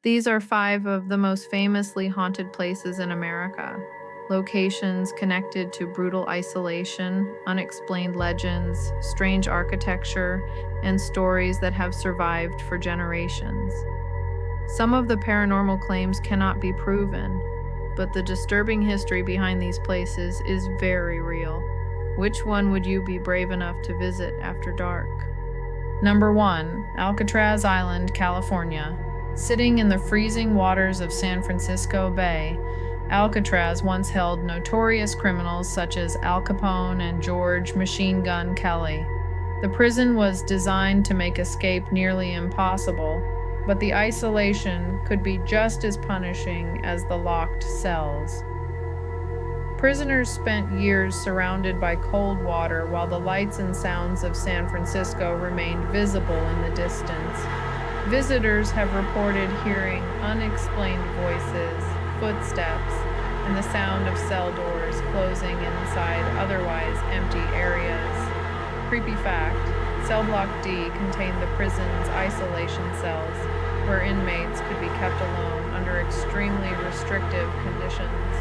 These are 5 of the most famously haunted places in America. Locations connected to brutal isolation, unexplained legends, strange architecture, and stories that have survived for generations. Some of the paranormal claims cannot be proven, but the disturbing history behind these places is very real. Which one would you be brave enough to visit after dark? Number 1. Alcatraz Island, California. Sitting in the freezing waters of San Francisco Bay, Alcatraz once held notorious criminals such as Al Capone and George Machine Gun Kelly. The prison was designed to make escape nearly impossible, but the isolation could be just as punishing as the locked cells. Prisoners spent years surrounded by cold water while the lights and sounds of San Francisco remained visible in the distance. Visitors have reported hearing unexplained voices, footsteps, and the sound of cell doors closing inside otherwise empty areas. Creepy fact: cell block D contained the prison's isolation cells, where inmates could be kept alone under extremely restrictive conditions.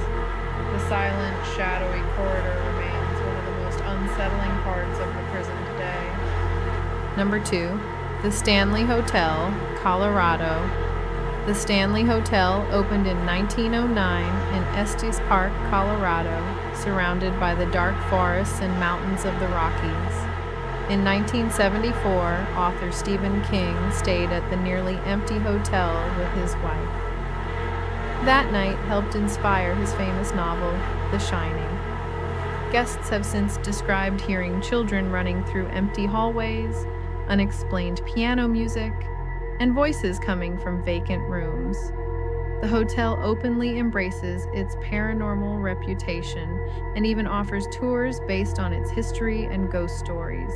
The silent, shadowy corridor remains one of the most unsettling parts of the prison today. Number 2. The Stanley Hotel, Colorado. The Stanley Hotel opened in 1909 in Estes Park, Colorado, surrounded by the dark forests and mountains of the Rockies. In 1974, author Stephen King stayed at the nearly empty hotel with his wife. That night helped inspire his famous novel, The Shining. Guests have since described hearing children running through empty hallways, unexplained piano music, and voices coming from vacant rooms. The hotel openly embraces its paranormal reputation and even offers tours based on its history and ghost stories.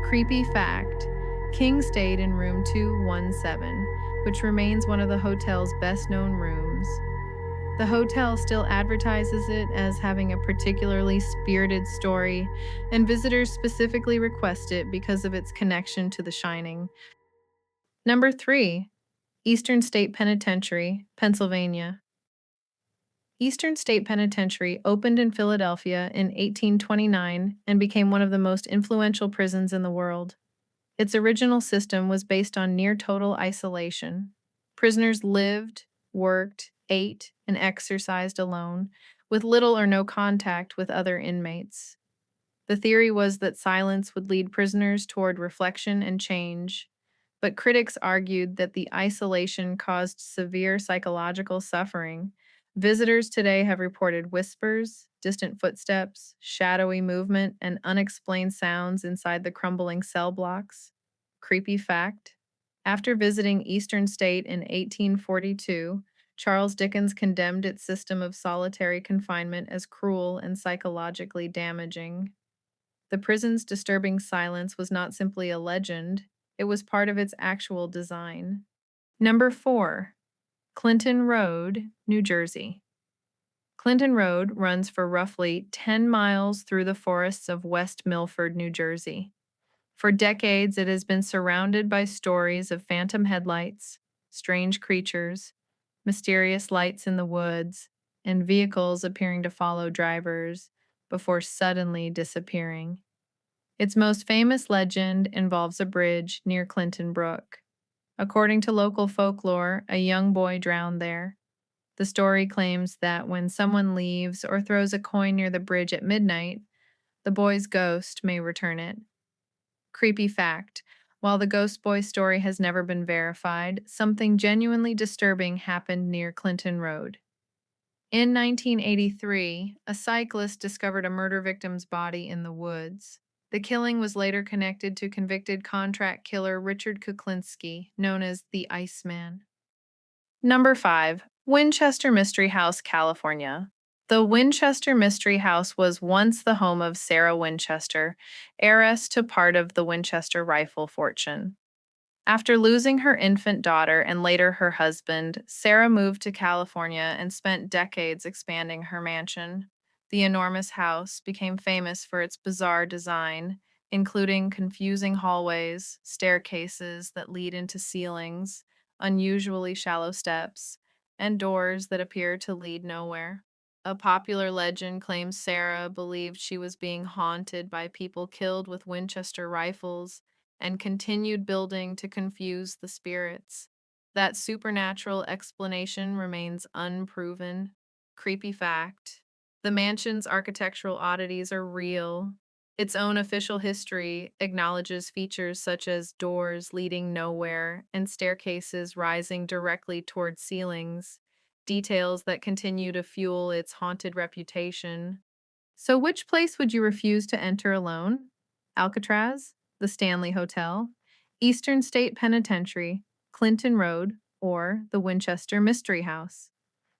Creepy fact: King stayed in room 217, which remains one of the hotel's best-known rooms. The hotel still advertises it as having a particularly spirited story, and visitors specifically request it because of its connection to The Shining. Number 3. Eastern State Penitentiary, Pennsylvania. Eastern State Penitentiary opened in Philadelphia in 1829 and became one of the most influential prisons in the world. Its original system was based on near-total isolation. Prisoners lived, worked, ate, and exercised alone, with little or no contact with other inmates. The theory was that silence would lead prisoners toward reflection and change, but critics argued that the isolation caused severe psychological suffering. Visitors today have reported whispers, distant footsteps, shadowy movement, and unexplained sounds inside the crumbling cell blocks. Creepy fact: after visiting Eastern State in 1842, Charles Dickens condemned its system of solitary confinement as cruel and psychologically damaging. The prison's disturbing silence was not simply a legend, it was part of its actual design. Number 4. Clinton Road, New Jersey. Clinton Road runs for roughly 10 miles through the forests of West Milford, New Jersey. For decades, it has been surrounded by stories of phantom headlights, strange creatures, mysterious lights in the woods, and vehicles appearing to follow drivers before suddenly disappearing. Its most famous legend involves a bridge near Clinton Brook. According to local folklore, a young boy drowned there. The story claims that when someone leaves or throws a coin near the bridge at midnight, the boy's ghost may return it. Creepy fact: while the ghost boy story has never been verified, something genuinely disturbing happened near Clinton Road. In 1983, a cyclist discovered a murder victim's body in the woods. The killing was later connected to convicted contract killer Richard Kuklinski, known as the Iceman. Number 5. Winchester Mystery House, California. The Winchester Mystery House was once the home of Sarah Winchester, heiress to part of the Winchester rifle fortune. After losing her infant daughter and later her husband, Sarah moved to California and spent decades expanding her mansion. The enormous house became famous for its bizarre design, including confusing hallways, staircases that lead into ceilings, unusually shallow steps, and doors that appear to lead nowhere. A popular legend claims Sarah believed she was being haunted by people killed with Winchester rifles and continued building to confuse the spirits. That supernatural explanation remains unproven. Creepy fact: the mansion's architectural oddities are real. Its own official history acknowledges features such as doors leading nowhere and staircases rising directly toward ceilings, details that continue to fuel its haunted reputation. So, which place would you refuse to enter alone? Alcatraz, the Stanley Hotel, Eastern State Penitentiary, Clinton Road, or the Winchester Mystery House?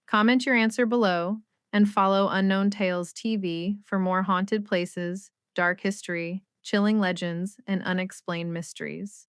Comment your answer below and follow Unknown Tales TV for more haunted places, dark history, chilling legends, and unexplained mysteries.